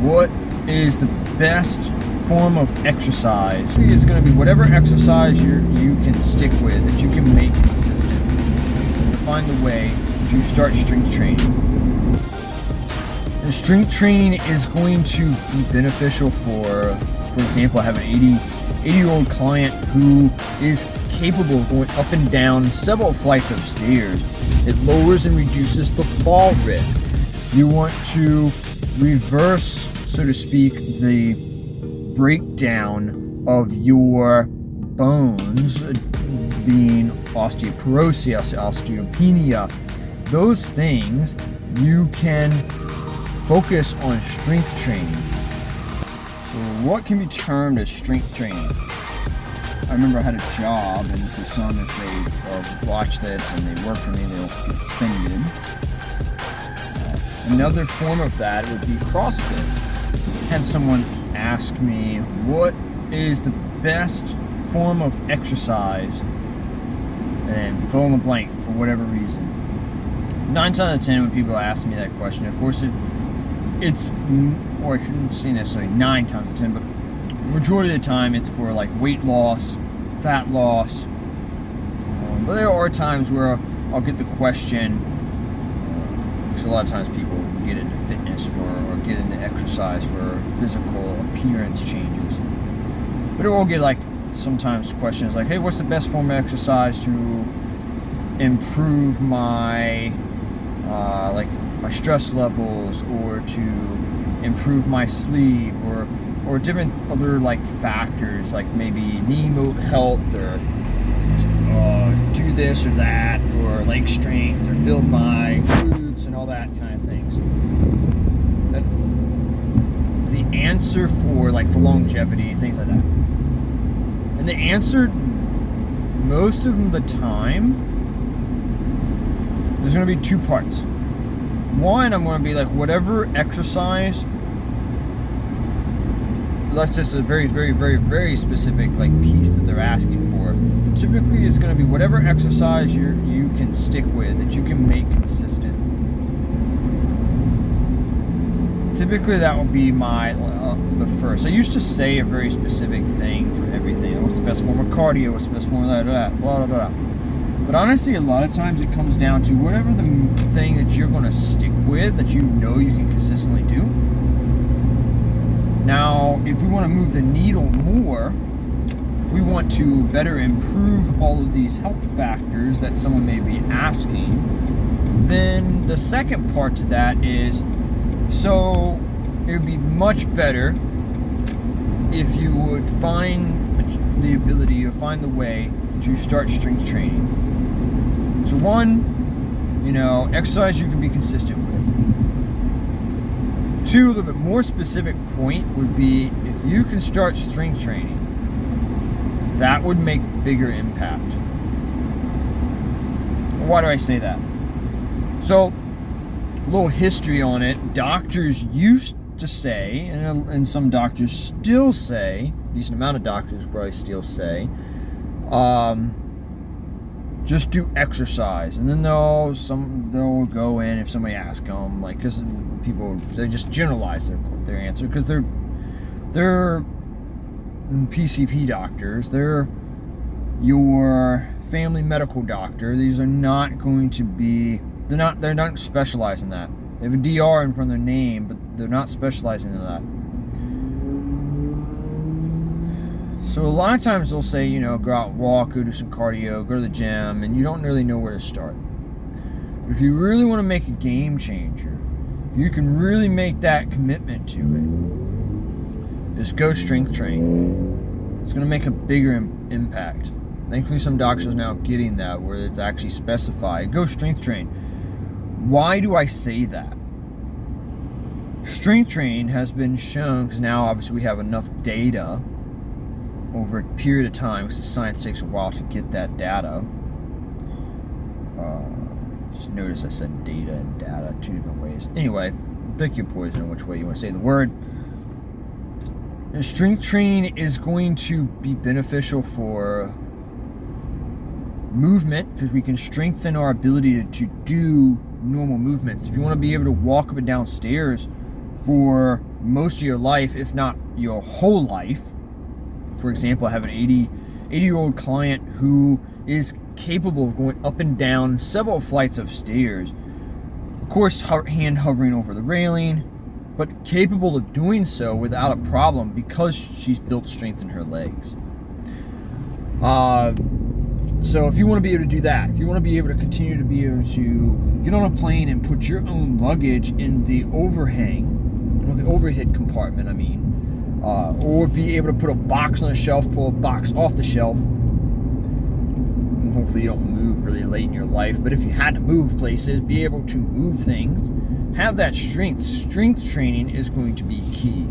what is the best form of exercise. It's going to be whatever exercise you can stick with, that you can make consistent. To find the way to start strength training. And strength training is going to be beneficial for example, I have an 80-year-old client who is capable of going up and down several flights of stairs. It lowers and reduces the fall risk. You want to reverse, so to speak, the breakdown of your bones, being osteoporosis, osteopenia. Those things you can focus on strength training. So what can be termed as strength training? I remember I had a job, and for some, if they watch this and they work for me, they'll get offended. Another form of that would be CrossFit. I had someone ask me, what is the best form of exercise? And fill in the blank for whatever reason. 9 times out of 10 when people ask me that question, of course it's or I shouldn't say necessarily 9 times out of 10, but majority of the time it's for like weight loss, fat loss. But there are times where I'll get the question, because a lot of times people get into fitness or get into exercise for physical appearance changes. But it will get like sometimes questions like, hey, what's the best form of exercise to improve my my stress levels, or to improve my sleep, or different other like factors, like maybe knee health, or do this or that for leg strength, or build my glutes and all that kind of things. The answer for longevity, things like that. And the answer most of the time, there's going to be 2 parts. One, I'm going to be like, whatever exercise, that's just a very, very, very, very specific piece that they're asking for. Typically, it's going to be whatever exercise you can stick with, that you can make consistent. Typically, that will be the first. I used to say a very specific thing for everything. What's the best form of cardio? What's the best form of that? Blah, blah, blah. But honestly, a lot of times it comes down to whatever the thing that you're going to stick with, that you know you can consistently do. Now, if we want to move the needle more, if we want to better improve all of these health factors that someone may be asking, then the second part to that is, so it would be much better if you would find the ability or find the way to start strength training. So one, exercise you can be consistent with. 2, a little bit more specific point would be, if you can start strength training, that would make bigger impact. Why do I say that? So, a little history on it. Doctors used to say, and some doctors still say, a decent amount of doctors probably still say, just do exercise, and then they'll go in if somebody asks them, because people, they just generalize their answer, because they're PCP doctors, they're your family medical doctor. These are not going to be, they're not specialized in that. They have a DR in front of their name, but they're not specializing in that. So a lot of times they'll say, go out and walk, go do some cardio, go to the gym, and you don't really know where to start. But if you really want to make a game changer, you can really make that commitment to it, just go strength train. It's going to make a bigger impact. Thankfully, some doctors are now getting that, where it's actually specified, go strength train. Why do I say that? Strength train has been shown, because now obviously we have enough data over a period of time, because science takes a while to get that data. Just notice I said data and data 2 different ways. Anyway, pick your poison on which way you want to say the word. And strength training is going to be beneficial for movement, because we can strengthen our ability to do normal movements. If you want to be able to walk up and down stairs for most of your life, if not your whole life. For example, I have an 80-year-old client who is capable of going up and down several flights of stairs. Of course, hand hovering over the railing, but capable of doing so without a problem because she's built strength in her legs. So if you want to be able to do that, if you want to be able to continue to be able to get on a plane and put your own luggage in the overhang, or the overhead compartment, or be able to put a box on the shelf, pull a box off the shelf, and hopefully you don't move really late in your life, but if you had to move places, be able to move things, have that strength. Strength training is going to be key.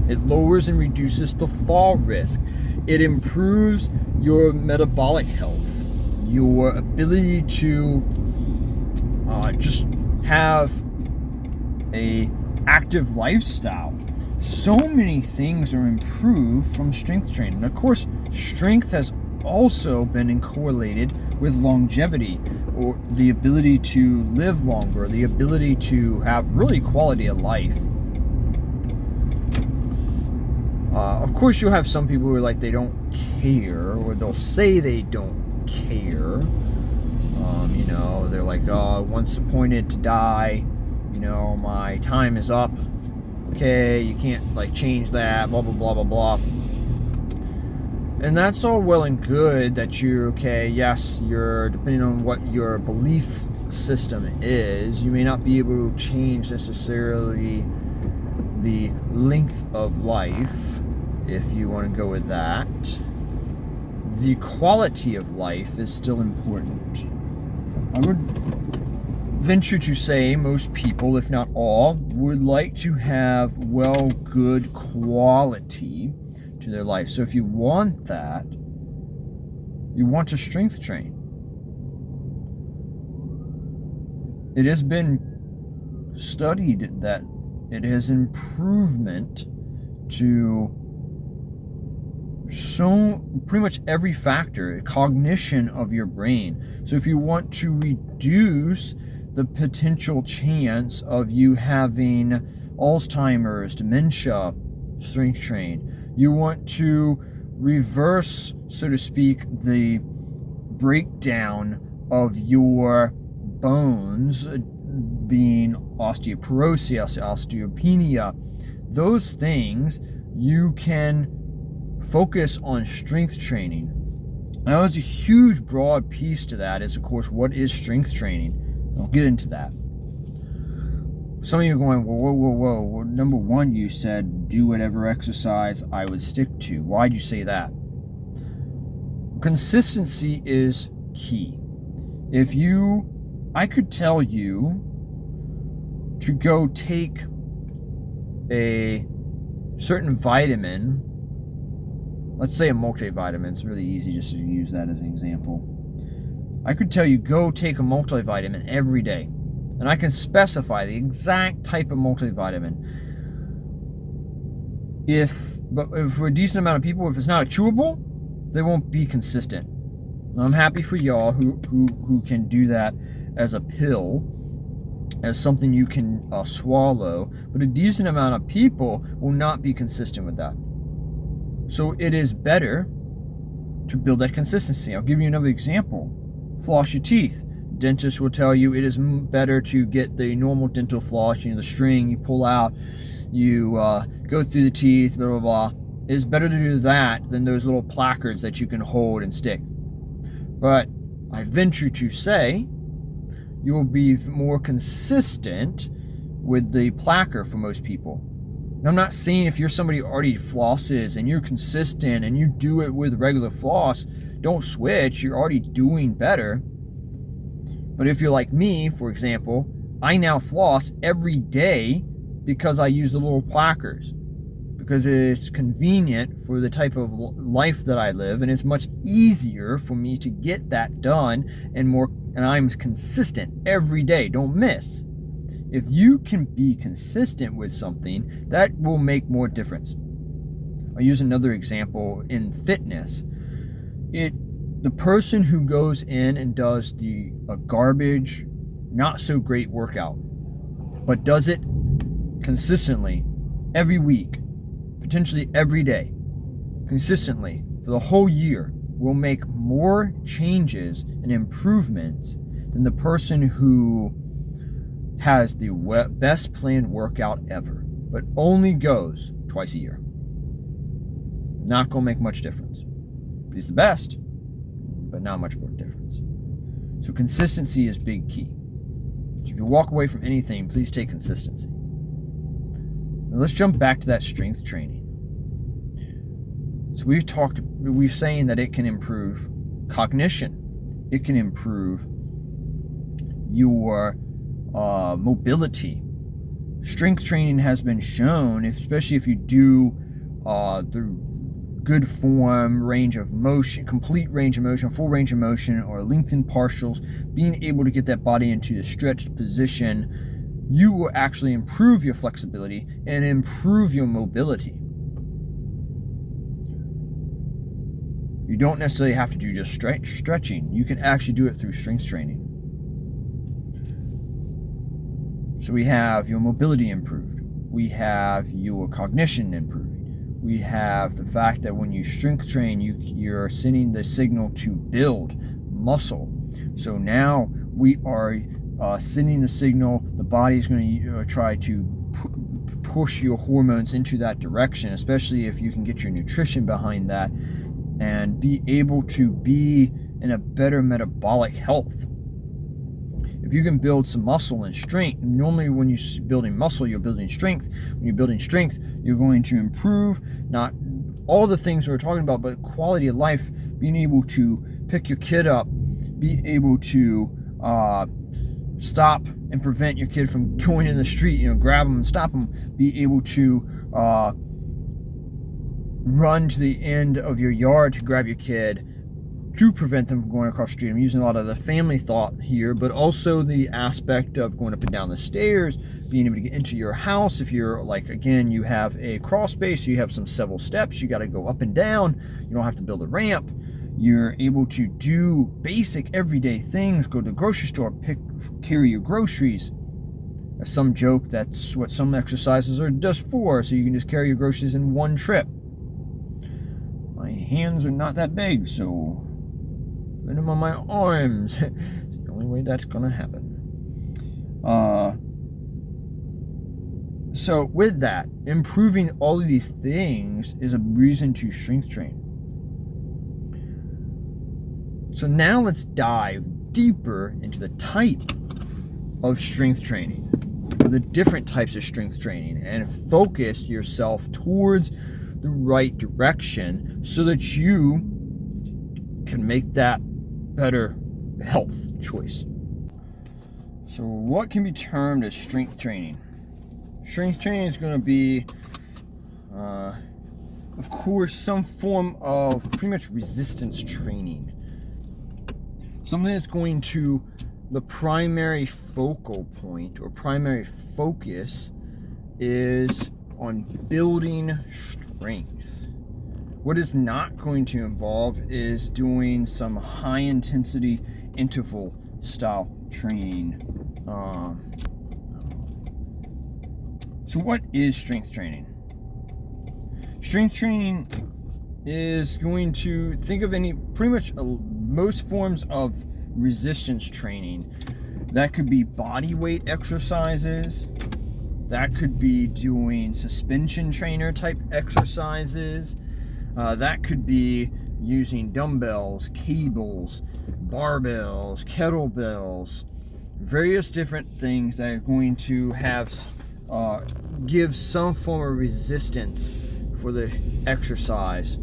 It lowers and reduces the fall risk. It improves your metabolic health, your ability to just have a active lifestyle. So many things are improved from strength training. And of course, strength has also been correlated with longevity, or the ability to live longer, the ability to have really quality of life. Of course, you'll have some people who are like, they don't care, or they'll say they don't care. They're like, once appointed to die, my time is up. Okay, you can't change that, blah, blah, blah, blah, blah. And that's all well and good that you're okay. Yes, you're, depending on what your belief system is, you may not be able to change necessarily the length of life, if you want to go with that. The quality of life is still important. I would venture to say most people, if not all, would like to have good quality to their life. So if you want that, you want to strength train. It has been studied that it has improvement to pretty much every factor, cognition of your brain. So if you want to reduce the potential chance of you having Alzheimer's, dementia, strength train. You want to reverse, so to speak, the breakdown of your bones, being osteoporosis, osteopenia. Those things, you can focus on strength training. Now, there's a huge, broad piece to that is, of course, what is strength training? I'll get into that. Some of you are going, whoa. Well, number one, you said do whatever exercise I would stick to. Why'd you say that? Consistency is key. I could tell you to go take a certain vitamin, let's say a multivitamin, it's really easy just to use that as an example. I could tell you, go take a multivitamin every day. And I can specify the exact type of multivitamin. But for a decent amount of people, if it's not a chewable, they won't be consistent. And I'm happy for y'all who can do that as a pill, as something you can swallow. But a decent amount of people will not be consistent with that. So it is better to build that consistency. I'll give you another example. Floss your teeth. Dentists will tell you it is better to get the normal dental floss, the string you pull out, you go through the teeth, blah, blah, blah. It is better to do that than those little placards that you can hold and stick. But I venture to say you will be more consistent with the placard for most people. Now, I'm not saying if you're somebody who already flosses and you're consistent and you do it with regular floss, don't switch, you're already doing better. But if you're like me, for example, I now floss every day because I use the little placards. Because it's convenient for the type of life that I live, and it's much easier for me to get that done and I'm consistent every day. Don't miss. If you can be consistent with something, that will make more difference. I'll use another example in fitness. The person who goes in and does a garbage, not so great workout, but does it consistently, every week, potentially every day, consistently for the whole year, will make more changes and improvements than the person who has the best planned workout ever, but only goes twice a year. Not going to make much difference. He's the best, but not much more difference. So consistency is big key. If you walk away from anything, please take consistency. Now let's jump back to that strength training. So we're saying that it can improve cognition. It can improve your mobility. Strength training has been shown, especially if you do the good form range of motion, complete range of motion, full range of motion, or lengthened partials, being able to get that body into the stretched position, you will actually improve your flexibility and improve your mobility. You don't necessarily have to do just stretching. You can actually do it through strength training. So we have your mobility improved. We have your cognition improving. We have the fact that when you strength train, you're sending the signal to build muscle. So now we are sending the signal. The body is going to try to push your hormones into that direction, especially if you can get your nutrition behind that and be able to be in a better metabolic health. If you can build some muscle and strength, normally when you're building muscle, you're building strength. When you're building strength, you're going to improve not all the things we're talking about, but quality of life, being able to pick your kid up, be able to stop and prevent your kid from going in the street, grab them and stop them, be able to run to the end of your yard to grab your kid to prevent them from going across the street. I'm using a lot of the family thought here, but also the aspect of going up and down the stairs, being able to get into your house. If you're again, you have a crawl space, you have several steps, you got to go up and down. You don't have to build a ramp. You're able to do basic everyday things, go to the grocery store, carry your groceries. Some joke that's what some exercises are just for, so you can just carry your groceries in one trip. My hands are not that big, so put them on my arms. It's the only way that's gonna happen. So with that, improving all of these things is a reason to strength train. So now let's dive deeper into the type of strength training, or the different types of strength training, and focus yourself towards the right direction so that you can make that better health choice. So what can be termed as strength training? Strength training is going to be, of course, some form of pretty much resistance training. Something that's going to, the primary focal point or primary focus is on building strength. What is not going to involve is doing some high intensity interval style training. So what is strength training? Strength training is going to think of most forms of resistance training. That could be body weight exercises. That could be doing suspension trainer type exercises. That could be using dumbbells, cables, barbells, kettlebells, various different things that are going to have give some form of resistance for the exercise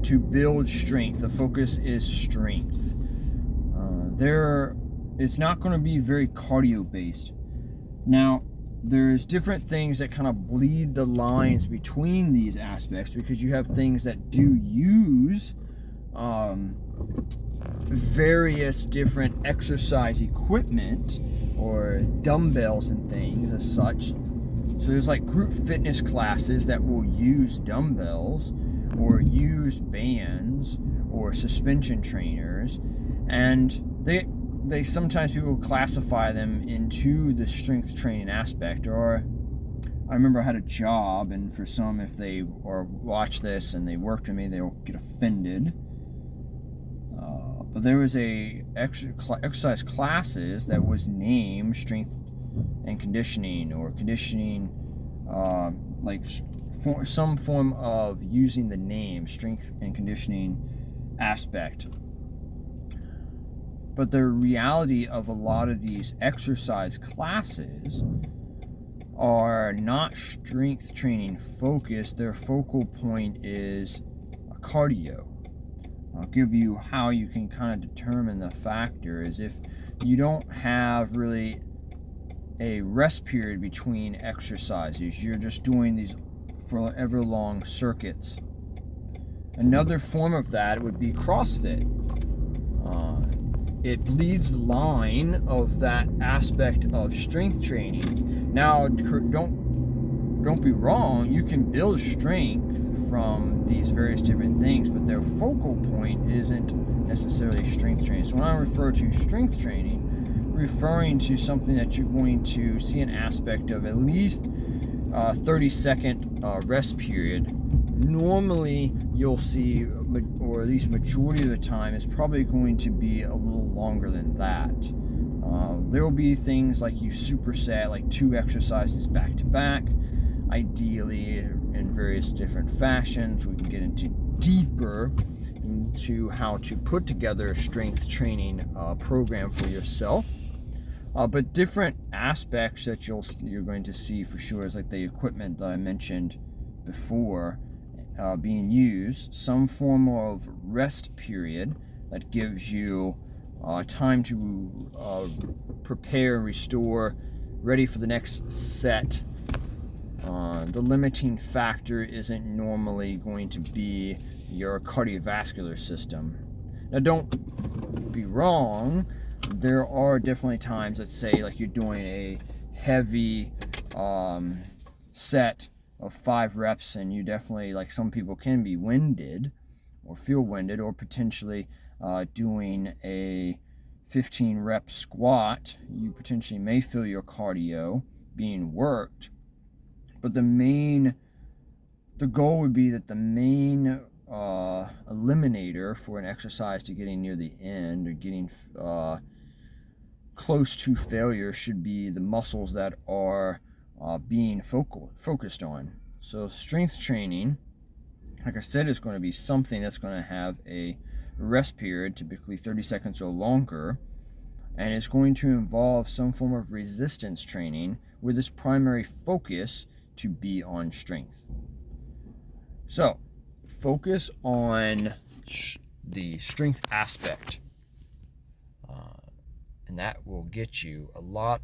to build strength. The focus is strength. It's not going to be very cardio based. Now, there's different things that kind of bleed the lines between these aspects, because you have things that do use various different exercise equipment or dumbbells and things as such. So there's group fitness classes that will use dumbbells or use bands or suspension trainers, and they sometimes people classify them into the strength training aspect. Or I remember I had a job, and for some, if they or watch this and they worked with me, they'll get offended. But there was a exercise classes that was named strength and conditioning, or conditioning, like some form of using the name strength and conditioning aspect. But the reality of a lot of these exercise classes are not strength training focused. Their focal point is cardio. I'll give you how you can kind of determine the factor is if you don't have really a rest period between exercises. You're just doing these forever long circuits. Another form of that would be CrossFit. It bleeds the line of that aspect of strength training. Now, don't be wrong, you can build strength from these various different things, but their focal point isn't necessarily strength training. So when I refer to strength training, referring to something that you're going to see an aspect of at least 30-second rest period. Normally you'll see, or at least majority of the time, is probably going to be a little longer than that. There will be things like you superset, like 2 exercises back to back, ideally in various different fashions. We can get into deeper into how to put together a strength training program for yourself. But different aspects that you're going to see for sure is like the equipment that I mentioned before being used, some form of rest period that gives you time to prepare, restore, ready for the next set. The limiting factor isn't normally going to be your cardiovascular system. Now, don't be wrong. There are definitely times, let's say, like you're doing a heavy set of 5 reps, and you definitely, like some people can be winded or feel winded, or potentially doing a 15 rep squat, you potentially may feel your cardio being worked. But the goal would be that the main eliminator for an exercise to getting near the end or getting close to failure should be the muscles that are being focused on. So strength training, like I said, is going to be something that's going to have a rest period, typically 30 seconds or longer, and it's going to involve some form of resistance training with its primary focus to be on strength. So focus on the strength aspect, and that will get you a lot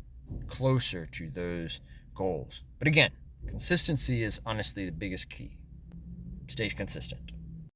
closer to those goals. But again, consistency is honestly the biggest key. Stay consistent.